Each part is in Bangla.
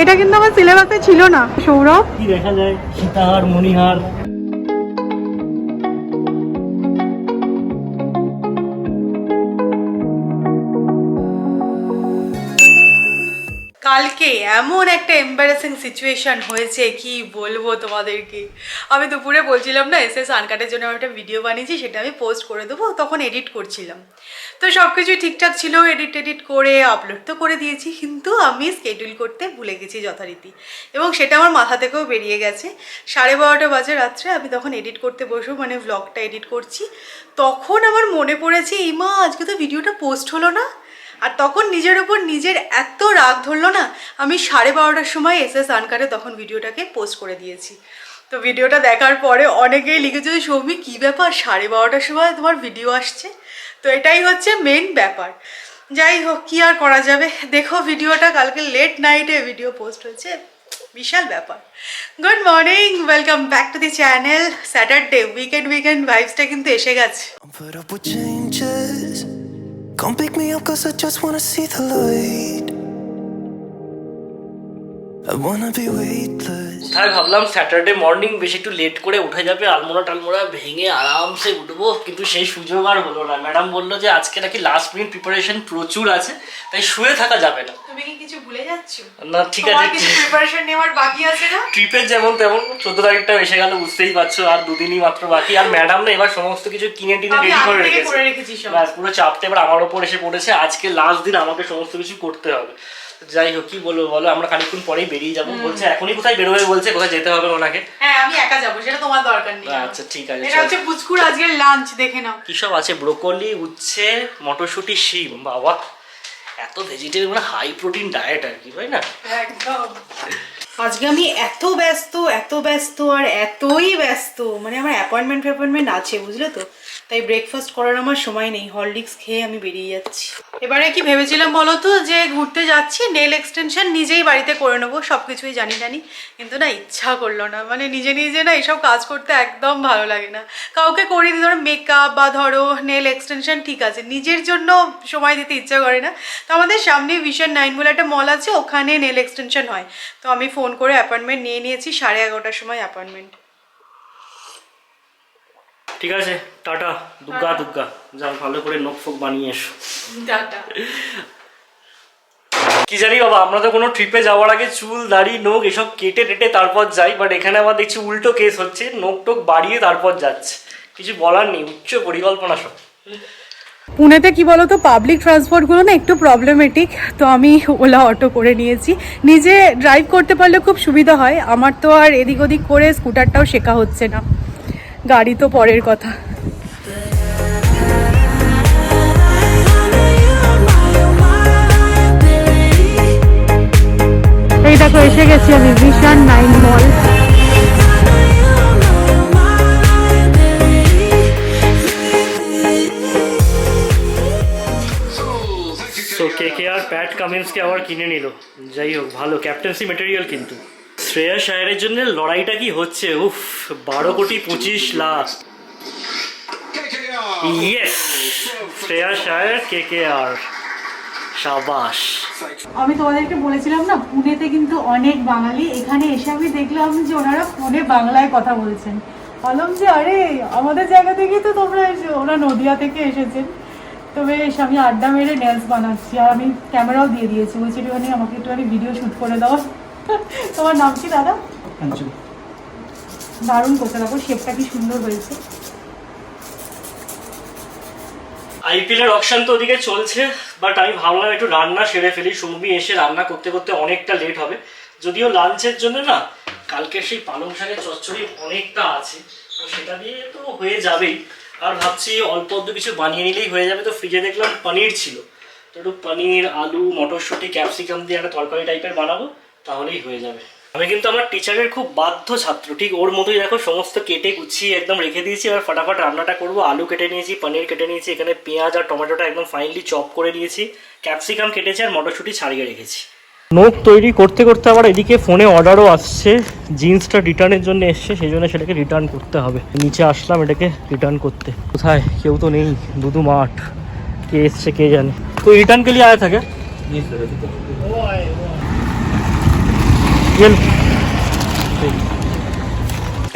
এটা কিন্তু আমার সিলেবাসে ছিল না। সৌরভ কি দেখা যায়, সীতাহার মণিহার। কালকে এমন একটা এম্বারেসিং সিচুয়েশন হয়েছে, কি বলবো তোমাদেরকে। আমি দুপুরে বলছিলাম না এসএস আনকাটের জন্য আমি একটা ভিডিও বানিয়েছি, সেটা আমি পোস্ট করে দেবো, তখন এডিট করছিলাম। তো সব কিছুই ঠিকঠাক ছিল, এডিট করে আপলোড তো করে দিয়েছি, কিন্তু আমি স্কেডিউল করতে ভুলে গেছি যথারীতি, এবং সেটা আমার মাথা থেকেও বেরিয়ে গেছে। 12:30 বাজে রাত্রে আমি তখন এডিট করতে বসবো, মানে ভ্লগটা এডিট করছি, তখন আমার মনে পড়েছে ইমা আজকে তো ভিডিওটা পোস্ট হলো না। আর তখন নিজের ওপর নিজের এত রাগ ধরলো না, আমি 12:30টার সময় এসএস আনকারে তখন ভিডিওটাকে পোস্ট করে দিয়েছি। তো ভিডিওটা দেখার পরে অনেকেই লিখেছে সৌমি কী ব্যাপার 12:30টার সময় তোমার ভিডিও আসছে। তো এটাই হচ্ছে মেন ব্যাপার। যাই হোক, কী আর করা যাবে। দেখো ভিডিওটা কালকে লেট নাইটে ভিডিও পোস্ট হয়েছে, বিশাল ব্যাপার। Good morning, welcome back to the channel. Saturday weekend ভাইবসটা কিন্তু এসে গেছে। Come pick me up 'cause I just wanna see the light. I wanna be weightless. তাই ভাবলাম স্যাটারডে মর্নিং বেশি একটু লেট করে উঠে যাবে, আলমোড়া টালমোড়া ভেঙে আরামসে উঠবো, কিন্তু সেই সুযোগ আর হলো না। ম্যাডাম বললো যে আজকে নাকি লাস্ট মিনিট প্রিপারেশন প্রচুর আছে, তাই শুয়ে থাকা যাবে না। তুমি কি কিছু ভুলে যাচ্ছো? না ঠিক আছে, কিছু প্রিপারেশন নেওয়ার বাকি আছে না? ট্রিপের যেমন তেমন 14 তারিখটা এসে গেল, বুঝতেই পারছো, আর দুদিনই মাত্র বাকি। আর ম্যাডাম না এবার সমস্ত কিছু কিনে টিনে রেডি করে রেখেছি, ব্যাস পুরো চাপটা এবার আমার ওপর এসে পড়েছে। আজকে লাস্ট দিন, আমাকে সমস্ত কিছু করতে হবে। যাই হোক, কি বলবো বলো, আমরা খানিকক্ষণ পরেই বেরিয়ে যাবো। বলছে এখনই কোথায় বেরোবে, বলছে কোথায় যেতে হবে ওনাকে। হ্যাঁ আমি একা যাবো, সেটা তোমার দরকার নেই। আচ্ছা ঠিক আছে, এটা হচ্ছে পুচকুর আজকের লাঞ্চ, দেখে নাও কি সব আছে। ব্রোকলি, উচ্ছে, মটরশুঁটি, শিম। বাবা, এত ভেজিটেবল, মানে হাই প্রোটিন ডায়েট আর কি, তাই না? একদম। আজকে আমি এত ব্যস্ত আর এতই ব্যস্ত, মানে আমার অ্যাপয়েন্টমেন্ট আছে, বুঝলে তো, তাই ব্রেকফাস্ট করার আমার সময় নেই। হরলিক্স খেয়ে আমি বেরিয়ে যাচ্ছি। এবারে কি ভেবেছিলাম বলো তো, যে ঘুরতে যাচ্ছি, নেল এক্সটেনশন নিজেই বাড়িতে করে নেবো, সব কিছুই জানি, কিন্তু না ইচ্ছা করলো না। মানে নিজে না এইসব কাজ করতে একদম ভালো লাগে না। কাউকে করিয়ে দিই, ধরো মেকআপ বা ধরো নেল এক্সটেনশন, ঠিক আছে, নিজের জন্য সময় দিতে ইচ্ছা করে না। তো আমাদের সামনে ভিশন 9 বলে একটা মল আছে, ওখানে নেল এক্সটেনশন হয়। তো আমি ফোন করে অ্যাপয়েন্টমেন্ট নিয়ে নিয়েছি, 11:30টার সময় অ্যাপয়েন্টমেন্ট। ঠিক আছে, টাটা। দুগ্গা যাও, ভালো করে নখ ফোক বানিয়ে এসো। টাটা। কি জানি বাবা, আমরা তো কোনো ট্রিপে যাওয়ার আগে চুল দাড়ি নখ এসব কেটে টেটে তারপর যাই, বাট এখানে আবার দেখছি উল্টো কেস হচ্ছে, নখ টোক বাড়িয়ে তারপর যাচ্ছে। কিছু বলার নেই, উচ্চ পরিকল্পনা সব। পুনেতে কি বলতো, পাবলিক ট্রান্সপোর্টগুলো না একটু প্রবলেমেটিক। তো আমি ওলা অটো করে নিয়েছি। নিজে ড্রাইভ করতে পারলে খুব সুবিধা হয়। আমার তো আর এদিক ওদিক করে স্কুটারটাও শেখা হচ্ছে না, গাড়ি তো পরের কথা। এই দেখো এসে গেছি আমি ভিশন 9 মল। তো KKR প্যাট কামিন্সকে আবার কিনে নিল। যাই হোক, ভালো ক্যাপ্টেন্সি ম্যাটেরিয়াল। কিন্তু শ্রেয়া শায়ারের জন্য লড়াইটা কি হচ্ছে, উফ, 12 কোটি 25 lakh. Yes, Shreya share, KKR, শাবাশ। আমি তোমাদেরকে বলেছিলাম না, পুনেতে কিন্তু অনেক বাঙালি। এখানে এসে আমি দেখলাম যে ওনারা ফোনে বাংলায় কথা বলছেন। বললাম যে আরে আমাদের জায়গা থেকেই তো তোমরা এসে, ওরা নদিয়া থেকে এসেছেন। তো বেশ, আমি আড্ডা মেরে নেলস বানাচ্ছি, আর আমি ক্যামেরাও দিয়ে দিয়েছি। বলছি একটুখানি আমাকে একটুখানি ভিডিও শ্যুট করে দাও। তোমার নাম কি দাদা? দারুণ করতে, দেখো শেপটা কি সুন্দর হয়েছে। IPL এর অপশন তো ওদিকে চলছে, বাট আমি ভাবলাম একটু রান্না সেরে ফেলি। সৌমি এসে রান্না করতে করতে অনেকটা লেট হবে। যদিও লাঞ্চের জন্য না কালকে সেই পালং শাকের চচ্চড়ি অনেকটা আছে, তো সেটা দিয়ে তো হয়ে যাবেই। আর ভাবছি অল্প অল্প কিছু বানিয়ে নিলেই হয়ে যাবে। তো ফ্রিজে দেখলাম পনির ছিল, তো একটু পনির, আলু, মটরশুঁটি, ক্যাপসিকাম দিয়ে একটা তরকারি টাইপের বানাবো, তাহলেই হয়ে যাবে। আমি কিন্তু আমার টিচারের খুব বাধ্য ছাত্র, ঠিক ওর মতোই দেখো সমস্ত কেটে গুছিয়ে একদম রেখে দিয়েছি। এবার ফটাফট রান্নাটা করবো। আলু কেটে নিয়েছি, পনির কেটে নিয়েছি, এখানে পেঁয়াজ আর টমেটোটা একদম ফাইনলি চপ করে নিয়েছি, ক্যাপসিকাম কেটেছি, আর মটরশুঁটি ছাড়িয়ে রেখেছি। নখ তৈরি করতে করতে আবার এদিকে ফোনে অর্ডারও আসছে, জিন্সটা রিটার্নের জন্য এসছে, সেই জন্য সেটাকে রিটার্ন করতে হবে। নিচে আসলাম এটাকে রিটার্ন করতে। কোথায় কেউ তো নেই, দুদু মাঠ, কে এসছে কে জানে। তো রিটার্ন কে লিয়ে আয়া থাকে।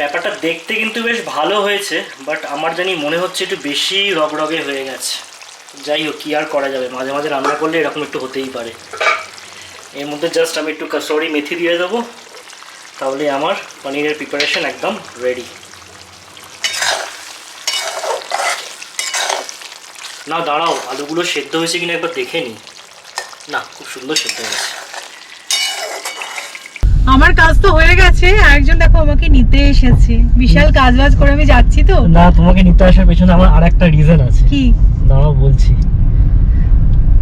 ব্যাপারটা দেখতে কিন্তু বেশ ভালো হয়েছে, বাট আমার জানি মনে হচ্ছে একটু বেশি রগরগে হয়ে গেছে। যাই হোক, কি আর করা যাবে, মাঝে মাঝে রান্না করলে এরকম একটু হতেই পারে। এর মধ্যে জাস্ট আমি একটু কাসুরি মেথি দিয়ে দেবো, তাহলে আমার পনিরের প্রিপারেশন একদম রেডি। না দাঁড়াও, আলুগুলো সেদ্ধ হয়েছে কিনা একবার দেখে নিই। না, খুব সুন্দর সেদ্ধ হয়েছে। আমার কাজ তো হয়ে গেছে, আরেকজন দেখো আমাকে নিতে এসেছে। বিশাল কাজ বাজ করে আমি যাচ্ছি তো। না, তোমাকে নিতে আসার পেছনে আমার আরেকটা রিজন আছে। কি? দাঁড়াও বলছি।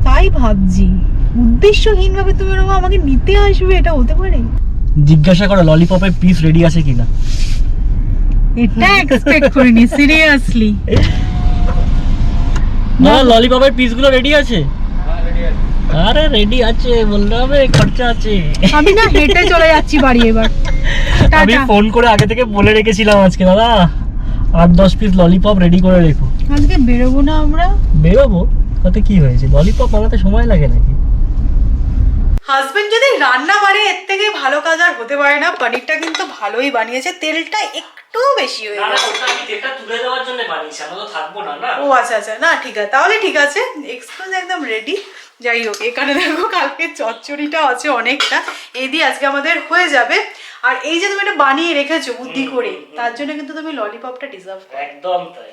তাই ভাবছি, উদ্দেশ্যহীন ভাবে তুমি ওরকম আমাকে নিতে আসবে, এটা হতে পারে? জিজ্ঞাসা করো ললিপপের পিস রেডি আছে কিনা। এটা এক্সপেক্ট করিনি, সিরিয়াসলি। না, ললিপপের পিসগুলো রেডি আছে? আরে রেডি আছে, বলতে হবে, খরচা আছে। আমি না হেঁটে চলে যাচ্ছি বাড়ি এবার। আমি ফোন করে আগে থেকে বলে রেখেছিলাম আজকে, দাদা 8-10 পিস ললিপপ রেডি করে রেখো। আজকে বেরোবো না আমরা? বেরোবো, তাতে কি হয়েছে, ললিপপ বানাতে সময় লাগে নাকি? হাজবেন্ড যদি রান্না পারে, এর থেকে ভালো কাজ আর হতে পারে না। পনিরটা কিন্তু ভালোই বানিয়েছে, তেলটা একটু বেশি হয়ে গেছে। ওটা আমি তেলটা তুলে দেওয়ার জন্য বানিয়েছি, আমরা তো থাকবো না। না ও আচ্ছা আচ্ছা, না ঠিক আছে, তাহলে ঠিক আছে, এক্সকিউজ একদম রেডি। যাই হোক, এখানে দেখো কালকে চচ্চড়িটা আছে অনেকটা, এই দিয়ে আজকে আমাদের হয়ে যাবে। আর এই যে তুমি এটা বানিয়ে রেখেছো বুদ্ধি করে, তার জন্য কিন্তু তুমি ললিপপটা ডিজার্ভ করো। একদম তাই।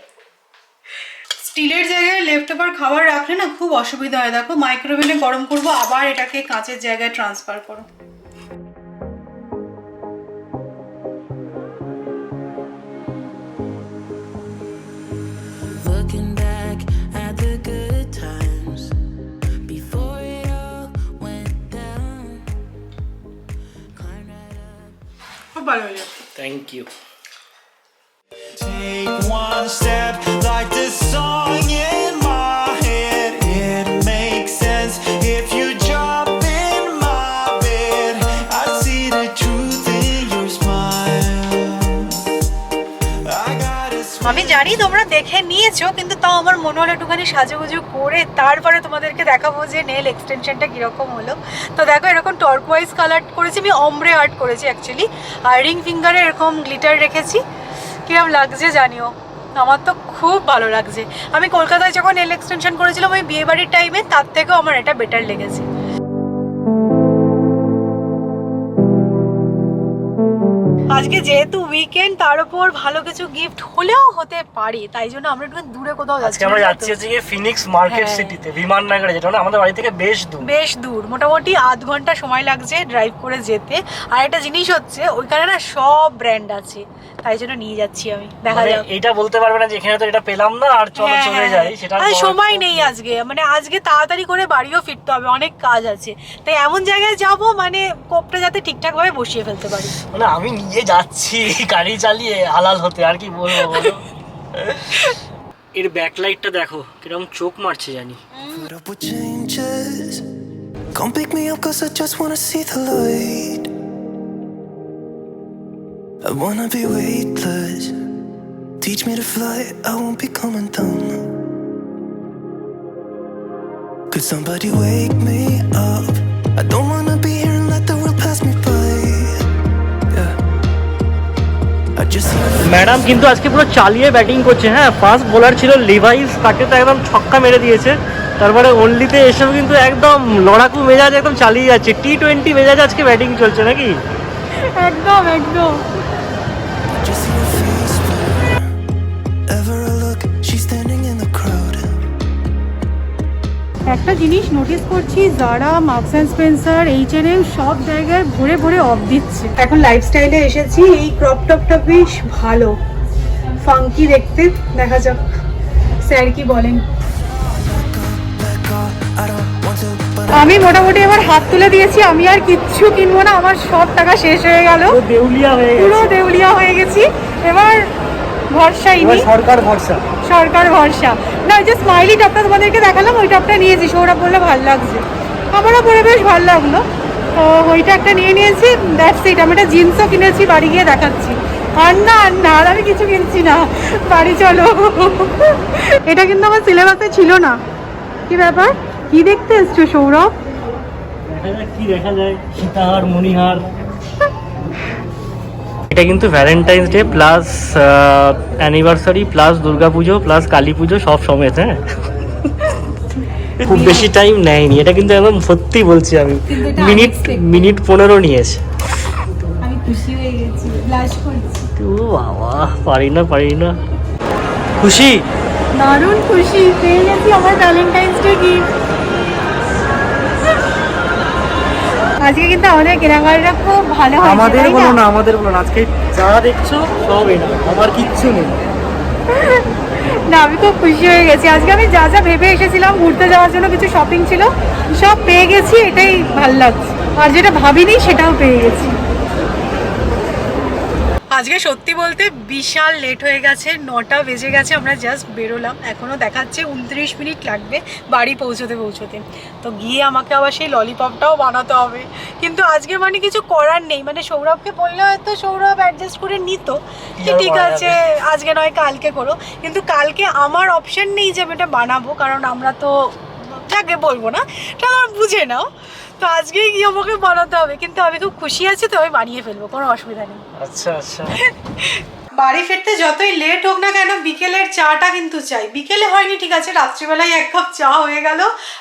স্টিলের জায়গায় লেফট ওভার খাবার রাখলে না খুব অসুবিধা হয়। দেখো মাইক্রোওভেনে গরম করবো, আবার এটাকে কাঁচের জায়গায় ট্রান্সফার করো। Looking back at the good times before it all went down. Climb right up. খুব ভালো হয়ে যাবে। Thank you. Take one step like this song in my head. It makes sense if you jump in my bed. I see the truth in your smile. I gotta আমি জানি তোমরা দেখে নিয়েছো, কিন্তু তাও আমার মনে হলো একটুখানি সাজুগুজু করে তারপরে তোমাদেরকে দেখাবো যে নেল এক্সটেনশনটা কিরকম হলো। তো দেখো এরকম টর্কওয়াইজ কালার করেছি, আমি অমব্রে আর্ট করেছি অ্যাকচুয়ালি, আর রিং ফিঙ্গারে এরকম গ্লিটার রেখেছি। কিরকম লাগছে জানিও, আমার তো খুব ভালো লাগছে। আমি কলকাতায় যখন নেল এক্সটেনশন করেছিলাম ওই বিয়ে বাড়ির টাইমে, তার থেকেও আমার এটা বেটার লেগেছে। আজকে যেহেতু উইকেন্ড, তার উপর ভালো কিছু গিফট হলেও হতে পারে, তাই জন্য আমরা একটু দূরে কোথাও যাচ্ছি। আজকে আমরা যাচ্ছি হচ্ছে ফিনিক্স মার্কেট সিটিতে, বিমাননগরে, যেটা না আমাদের বাড়ি থেকে বেশ দূর, মোটামুটি আধ ঘন্টা সময় লাগছে ড্রাইভ করে যেতে। আর একটা জিনিস হচ্ছে ওইখানে না সব ব্র্যান্ড আছে, তাই জন্য নিয়ে যাচ্ছি আমি। দেখা যাক। এটা বলতে পারবে না যে এখানে তো এটা পেলাম না, আর চলো চলে যাই, সেটা সময় নেই আজকে, মানে আজকে তাড়াতাড়ি করে বাড়িও ফিরতে হবে, অনেক কাজ আছে। তাই এমন জায়গায় যাব মানে কোপটা যাতে ঠিকঠাক ভাবে বসিয়ে ফেলতে পারি। মানে আমি নিয়ে যাচ্ছি গাড়ি চালিয়ে হালাল হতে, আর কি বলবো বলো। এর ব্যাকলাইটটা দেখো কিরকম চোখ মারছে জানি। Put up with changes. Come pick me up 'cause I just wanna see the light. I wanna be weightless. Teach me to fly, I won't be coming down. Could somebody wake me up? I don't wanna be here and let the world pass me by. Yeah. I just madam কিন্তু আজকে পুরো চালিয়ে ব্যাটিং করছে। হ্যাঁ, ফার্স্ট বোলার ছিল লিভাইস, তাকে তো একদম ছক্কা মেরে দিয়েছে। তারপরে অনলিতে এসেও কিন্তু একদম লড়াকু মেজাজ একদম চালিয়ে যাচ্ছে। T20 মেজাজ আজকে ব্যাটিং চলছে নাকি? একদম একদম। just see your face wherever I look. She's standing in the crowd. একটা জিনিস নোটিস করছি, যারা মার্কস অ্যান্ড স্পেন্সার, H&M সব জায়গায় ভরে ভরে অফ দিচ্ছে। এখন লাইফস্টাইলে এসেছি, এই ক্রপ টপটা বেশ ভালো, ফাঙ্কি দেখতে। দেখা যাক স্যার কি বলেন। আমি মোটামুটি এবার হাত তুলে দিয়েছি, আমি আর কিচ্ছু কিনবো না, আমার সব টাকা শেষ হয়ে গেল, পুরো দেউলিয়া হয়ে গেছি। এবার ভরসাই নেই, সরকার ভরসা না। ওই যে স্মাইলি টপটা তোমাদেরকে দেখালাম, ওই টপটা নিয়েছি, সৌরভ বললে ভালো লাগছে, আমারও পরে বেশ ভালো লাগলো, তো ওইটা একটা নিয়ে নিয়েছি। That's it. আমি একটা জিন্সও কিনেছি, বাড়ি গিয়ে দেখাচ্ছি। আর আমি কিছু কিনছি না, বাড়ি চলো। এটা কিন্তু আমার সিলেবাসে ছিল না। কি ব্যাপার, কি দেখতে এসছো সৌরভ? দেখা যায় কি দেখা যায়, সীতাহার মণিহার এটা কিন্তু Valentine's day plus anniversary plus Durga Puja plus Kali পুজো সব সমেত। হ্যাঁ, খুব বেশি টাইম নেয়নি, এটা কিন্তু একদম সত্যি বলছি আমি, মিনিট 15 নিয়েছে। আমি খুশি হয়ে গেছি, ব্লাশ করছি। ও বাবা, পারি না। খুশি, দারুণ খুশি, পেয়ে গেছি আমার ভ্যালেন্টাইন্স ডে গিফট। আজকে কিন্তু আমাদের কেনাকাটা খুব ভালো হয়েছে। আমাদের বলো না, আজকে যা দেখছো সব এনা, আমার কিচ্ছু নেই। না, আমি খুব খুশি হয়ে গেছি। আজকে আমি যা যা ভেবে এসেছিলাম ঘুরতে যাওয়ার জন্য, কিছু শপিং ছিল, সব পেয়ে গেছি, এটাই ভালো লাগছে। আর যেটা ভাবিনি সেটাও পেয়ে গেছি। আজকে সত্যি বলতে বিশাল লেট হয়ে গেছে, 9টা বেজে গেছে, আমরা জাস্ট বেরোলাম, এখনও দেখাচ্ছে 29 মিনিট লাগবে বাড়ি পৌঁছতে। তো গিয়ে আমাকে আবার সেই ললিপপটাও বানাতে হবে, কিন্তু আজকে মানে কিছু করার নেই, মানে সৌরভকে বললে হয়তো সৌরভ অ্যাডজাস্ট করে নিত যে ঠিক আছে আজকে নয় কালকে করো, কিন্তু কালকে আমার অপশন নেই যে আমি এটা বানাবো, কারণ আমরা তো যাকে বলবো না, এটা আমার বুঝে নাও। তো আজকেই গিয়ে আমাকে বানাতে হবে, কিন্তু আমি খুব খুশি আছি, তো আমি বানিয়ে ফেলবো, কোনো অসুবিধা নেই। আচ্ছা। বাড়ি ফিরতে যতই লেট হোক না কেন, বিকেলের চাটা কিন্তু চাই। বিকেলে হয়নি ঠিক আছে, রাত্রিবেলায় 1 কাপ চা হয়ে গেল।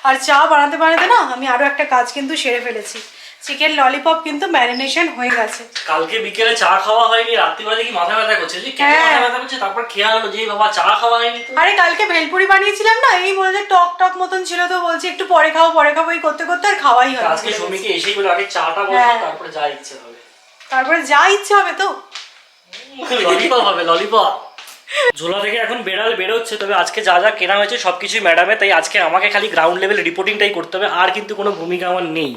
আর চা বানাতে না আমি আরও একটা কাজ কিন্তু সেরে ফেলেছি, চিকেন ললিপপ কিন্তু ম্যারিনেশন হয়ে গেছে। কালকে বিকেলে চা খাওয়া হয়নি, রাত্রিবেলা দেখি মাথা ব্যথা করছে, যে কেন মাথা ব্যথা করছে, তারপর খেয়াল হলো যে বাবা চা খাওয়া হয়নি। আরে কালকে ভেলপুরি বানিয়েছিলাম না, এই বলছে টক মতন ছিল, তো বলছি একটু পরে খাবো এই করতে আর খাওয়াই হয়। আজকে সুমিকে এসেই বলে আগে চাটা বসো, তারপরে যা ইচ্ছে হবে, তো ললিপপ ঝোলা থেকে এখন বেরোচ্ছে। তবে আজকে যা যা কেনা হয়েছে সবকিছুই ম্যাডামে, তাই আজকে আমাকে খালি গ্রাউন্ড লেভেল রিপোর্টিংটাই করতে হবে, আর কিন্তু কোনো ভূমিকা আমার নেই।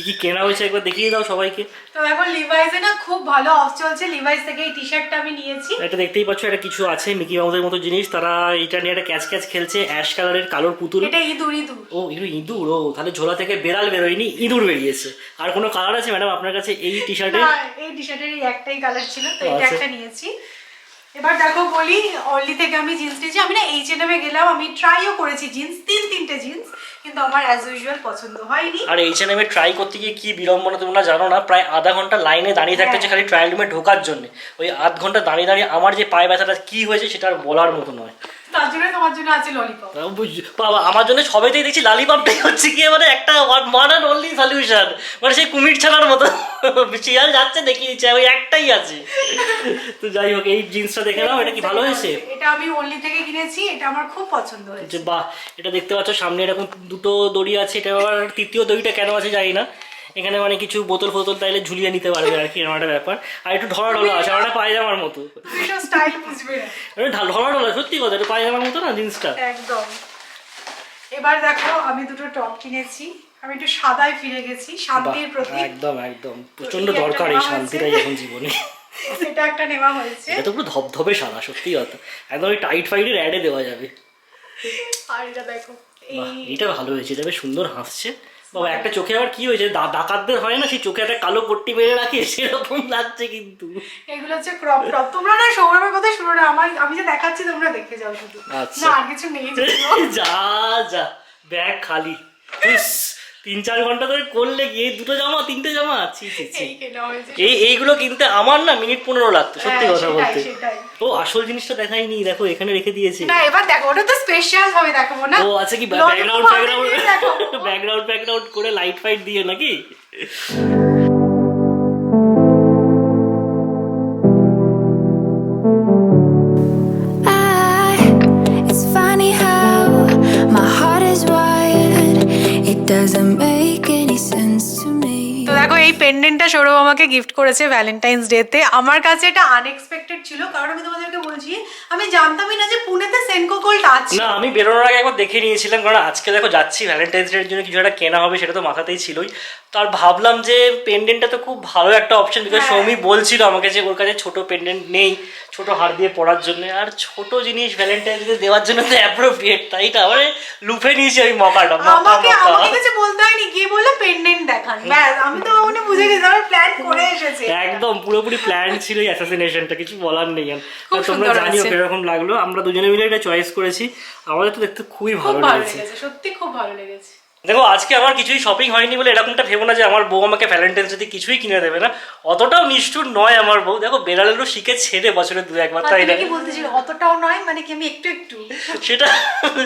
কি কেনা হয়েছে একবার দেখিয়ে দাও সবাইকে। তো এখন লিভাইসে না খুব ভালো অফ চলছে, লিভাইস থেকে এই টি শার্টটা আমি নিয়েছি। এটা দেখতেই পাচ্ছ, এটা কিছু আছে মিকি মাউসের মতো জিনিস, তারা এটা নিয়ে একটা ক্যাচ খেলছে, অ্যাশ কালারের কালোর পুতুল। এটা ইঁদুর। ও ইঁদুর, ও তাহলে ঝোলা থেকে বেড়াল বেরোয়নি, ইঁদুর বেরিয়েছে। আর কোনো কালার আছে ম্যাডাম আপনার কাছে এই টি শার্টে? এই টি শার্টের একটাই কালার ছিল, তো এটা একটা নিয়েছি। এবার দেখো বলি, অনলি থেকে আমি জিন্স নিয়েছি। আমি না H&M এ গেলাম, আমি ট্রাইও করেছি জিন্স, 3-3টে জিন্স, কিন্তু আমার অ্যাজ ইউজুয়াল পছন্দ হয়নি। আর H&M এ ট্রাই করতে গিয়ে কি বিড়ম্বনা তোমরা জানো না, প্রায় আধা ঘন্টা লাইনে দাঁড়িয়ে থাকতে হচ্ছে খালি ট্রায়াল রুমে ঢোকার জন্য। ওই আধ ঘন্টা দাঁড়িয়ে আমার যে পায়ে ব্যথাটা কি হয়েছে সেটা আর বলার মতো নয়। তার জন্য তোমার জন্য আছে ললিপপ। বাবা, আমার জন্য সবাইতেই দেখছি ললিপপটাই হচ্ছে কি মানে একটা ওয়ান অ্যান্ড অনলি সলিউশন, মানে সেই কুমির ছানার মতো শিয়াল যাচ্ছে দেখিয়ে দিচ্ছে, ওই একটাই আছে। তো যাই হোক, এই জিন্সটা দেখে নাও, এটা কি ভালো হয়েছে? এটা আমি অনলি থেকে কিনেছি, এটা আমার খুব পছন্দ হয়েছে। বাহ, এটা দেখতে পাচ্ছ সামনে এরকম দুটো দড়ি আছে, এটা আবার তৃতীয় দড়িটা কেন আছে জানি না। এখানে মানে কিছু বোতল তাইলে ঝুলিয়ে নিতে পারবে আর কি, এরকম একটা ব্যাপার। আর একটু ঢলা আছে, আমার পায়জামার মতো। ঢলা সত্যি কথা, একটু পায়জামার মতো না জিন্সটা একদম। এবার দেখো আমি দুটো টপ কিনেছি, আমি একটু সাদায় ফিরে গেছি, শান্তির প্রতীক। একদম প্রচন্ড দরকার এই শান্তিটাই এখন জীবনে। এটা একটা নেওয়া হয়েছে, এটা তো পুরো ধবধবে সাদা, সত্যি কথা, একদম ওই টাইট ফাইটের অ্যাডে দেওয়া যাবে। আর এটা দেখো, এইটা ভালো হয়েছে, এটা বেশ সুন্দর হাসছে। বাবা, একটা চোখে আবার কি হয়েছে, ডাকাতদের হয় না সেই চোখে একটা কালো পট্টি বেড়ে রাখে, সেরকম লাগছে। কিন্তু এগুলো হচ্ছে ক্রপ টপ। তোমরা না সৌরভের কথা শুনো না, আমি যে দেখাচ্ছি তোমরা দেখে যাও শুধু। না আর কিছু নেই। যা ব্যাগ খালি, 3-4 ঘন্টা ধরে করলে গিয়ে 2টো জামা 3টে জামা এইগুলো কিনতে আমার না মিনিট 15 লাগতো, সত্যি কথা বলতে। ও আসল জিনিসটা দেখাইনি, দেখো এখানে রেখে দিয়েছি। না এবার দেখো, ওটা তো স্পেশাল ভাবে দেখাবো না। ও আচ্ছা, কি ব্যাকগ্রাউন্ড করে লাইট ফাইট দিয়ে নাকি? It's funny how my heart is wired. It doesn't make any sense to me. তো দেখো, এই পেন্ডেন্টটা সৌরভ আমাকে গিফট করেছে ভ্যালেন্টাইন্স ডেতে। আমার কাছে এটা আনএক্সপেক্টেড ছিল, কারণ আমি তোমাদেরকে বলছি আমি জানতামই না যে পুনেতে সেনকো গোল্ড আছে। না, আমি বেরোনোর আগে একবার দেখে নিয়েছিলাম, কারণ আজকে দেখো যাচ্ছি ভ্যালেন্টাইন্স ডের জন্য কিছু একটা কেনা হবে, সেটা তো মাথাতেই ছিলই। তার ভাবলাম যে পেন্ডেন্টটা তো খুব ভালো একটা অপশন, বিকজ সৌমি বলছিল আমাকে যে ওর কাছে ছোট পেন্ডেন্ট নেই ছোট হার দিয়ে পড়ার জন্য, আর ছোট জিনিস ভ্যালেন্টাইন্স ডে দেওয়ার জন্য তো অ্যাপ্রোপ্রিয়েট, তাই না? মানে লুফে নিয়েছি আমি মকাটা। আমাকে কিছু বলতে হয়নি, গিয়ে বললো পেন্ডেন্ট দেখান, ব্যাস আমি তো ওখানে বুঝে গেছি, আমার প্ল্যান করে এসেছে। একদম পুরোপুরি প্ল্যান ছিল এই অ্যাসাসিনেশনটা, কিছু বলার নেই। তোমরা জানিও কিরকম লাগলো, আমরা দুজনে মিলে এটা চয়েস করেছি, আমাদের তো দেখতে খুবই ভালো লেগেছে, সত্যি খুব ভালো লেগেছে। দেখো আজকে আমার কিছুই শপিং হয়নি বলে এরকমটা ভেবো না যে আমার বউ আমাকে ভ্যালেন্টাইন্স ডে কিছুই কিনে দেবে না, অতটাও নিষ্ঠুর নয় আমার বউ। দেখো বেড়ালেরও শিখে ছেড়ে বছরে 2-1 তাই না? কি বলতেছিল অতটাও নয়, মানে কি আমি একটু একটু সেটা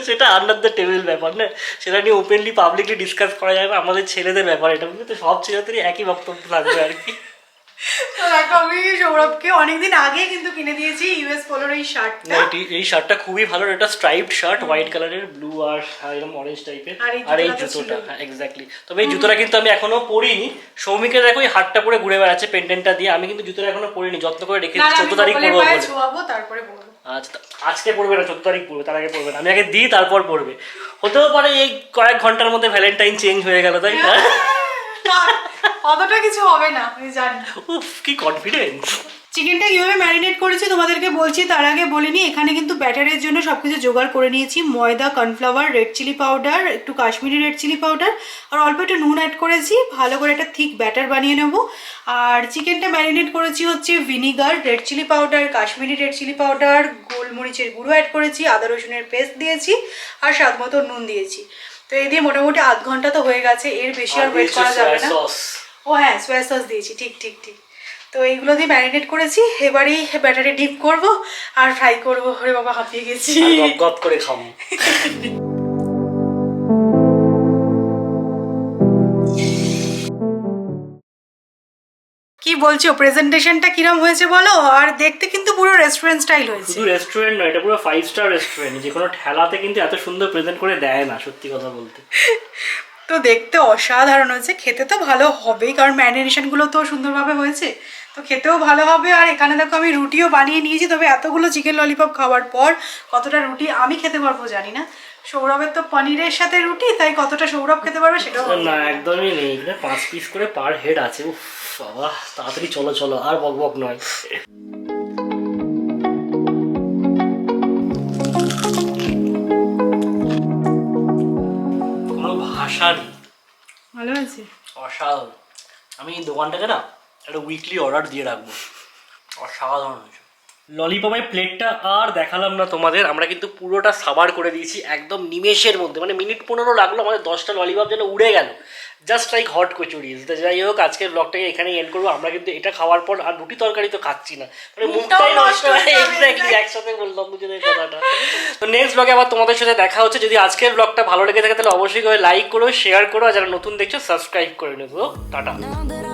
সেটা আন্ডার দ্য টেবিল ব্যাপার না, সেটা নিয়ে ওপেনলি পাবলিকলি ডিসকাস করা যাবে, আমাদের ছেলেদের ব্যাপার এটা, বুঝলি তো? সব ছেলেদেরই একই বক্তব্য থাকবে আর কি। তো দেখো আমি সৌরভকে অনেকদিন আগে কিন্তু কিনে দিয়েছি ইউএস পোলোর এই শার্টটা। এই শার্টটা খুবই ভালো, এটা স্ট্রাইপড শার্ট, হোয়াইট কালারের, ব্লু আর এরকম অরেঞ্জ টাইপের। আর এই জুতোটা, হ্যাঁ এক্স্যাক্টলি। তবে এই জুতোটা কিন্তু আমি এখনো পরিনি। সৌমিকে দেখো এই হাতটা পরে ঘুরে বেড়াচ্ছে পেন্ডেন্টটা দিয়ে, আমি কিন্তু জুতোটা এখনো পরিনি, যত্ন করে রেখেছি 14 তারিখ পরবো বলে। তারপরে পরবো। আচ্ছা আজকে পড়বে না, 14 তারিখ পড়বে, তার আগে পড়বে না, আমি আগে দিই তারপর পড়বে। হতেও পারে এই কয়েক ঘন্টার মধ্যে ভ্যালেন্টাইন চেঞ্জ হয়ে গেল, তাই না? অতটা কিছু হবে না আমি জানি। উফ কি কনফিডেন্স। চিকেনটা কিভাবে ম্যারিনেট করেছি তোমাদেরকে বলছি, তার আগে বলিনি। এখানে কিন্তু ব্যাটারের জন্য সবকিছু জোগাড় করে নিয়েছি। ময়দা, কর্নফ্লাওয়ার, রেড চিলি পাউডার, একটু কাশ্মীরি রেড চিলি পাউডার আর অল্প একটু নুন অ্যাড করেছি। ভালো করে একটা থিক ব্যাটার বানিয়ে নেব। আর চিকেনটা ম্যারিনেট করেছি হচ্ছে vinegar, red chilli powder, Kashmiri red chilli powder, গোলমরিচের গুঁড়ো অ্যাড করেছি, আদা রসুনের পেস্ট দিয়েছি আর স্বাদ মতো নুন দিয়েছি। তো এই দিয়ে মোটামুটি আধ ঘন্টা তো হয়ে গেছে, এর বেশি আর ওয়েট করা যাবে না। ও হ্যাঁ, সোয়া সস দিয়েছি, ঠিক ঠিক ঠিক। তো এইগুলো দিয়ে ম্যারিনেট করেছি, এবারেই ব্যাটারে ডিপ করব আর ফ্রাই করব। ওরে বাবা হাঁপিয়ে গেছি, গপ করে খাবো। কি বলছো, প্রেজেন্টেশনটা কিরম হয়েছে বলো? আর দেখতে কিন্তু পুরো রেস্টুরেন্ট স্টাইল হয়েছে। শুধু রেস্টুরেন্ট নয়, এটা পুরো 5 স্টার রেস্টুরেন্ট। যে কোনো ঠেলাতে কিন্তু এত সুন্দর প্রেজেন্ট করে দেয় না, সত্যি কথা বলতে। তো দেখতে অসাধারণ হয়েছে, খেতে তো ভালো হবেই, কারণ ম্যারিনেশনগুলো তো সুন্দরভাবে হয়েছে, তো খেতেও ভালো হবে। আর এখানে দেখো আমি রুটিও বানিয়ে নিয়েছি। তবে এতগুলো চিকেন ললিপপ খাওয়ার পর কতটা রুটি আমি খেতে পারবো জানি না। সৌরভের তো পনিরের সাথে রুটি, তাই কতটা সৌরভ খেতে পারবে সেটাও না, একদমই নেই। এখানে 5 পিস করে পার হেড আছে। উফ বাবা, তাড়াতাড়ি চলো চলো, আর বক বক নয়। কোনো ভাষা নেই, ভালো হয়েছে, অসাধারণ। আমি এই দোকানটাকে না একটা উইকলি অর্ডার দিয়ে রাখবো, অসাধারণ হয়েছে। ললিপপের প্লেটটা আর দেখালাম না তোমাদের, আমরা কিন্তু পুরোটা সাবার করে দিয়েছি একদম নিমেষের মধ্যে, মানে মিনিট 15 লাগলো, আমাদের 10টা ললিপপ যেন উড়ে গেল, জাস্ট লাইক হট কচুরিজ। যাই হোক, আজকের ব্লগটাকে এখানেই এন্ড করবো। আমরা কিন্তু এটা খাওয়ার পর আর রুটি তরকারি তো খাচ্ছি না, মানে মুখটাই নষ্ট হয়। এক্স্যাক্টলি, একসাথে বললাম দুজনের কথাটা। তো নেক্সট ব্লগে আবার তোমাদের সাথে দেখা হচ্ছে। যদি আজকের ব্লগটা ভালো লেগে থাকে তাহলে অবশ্যই করে লাইক করো, শেয়ার করো, আর যারা নতুন দেখছো সাবস্ক্রাইব করে নেবো। টাটা। Now that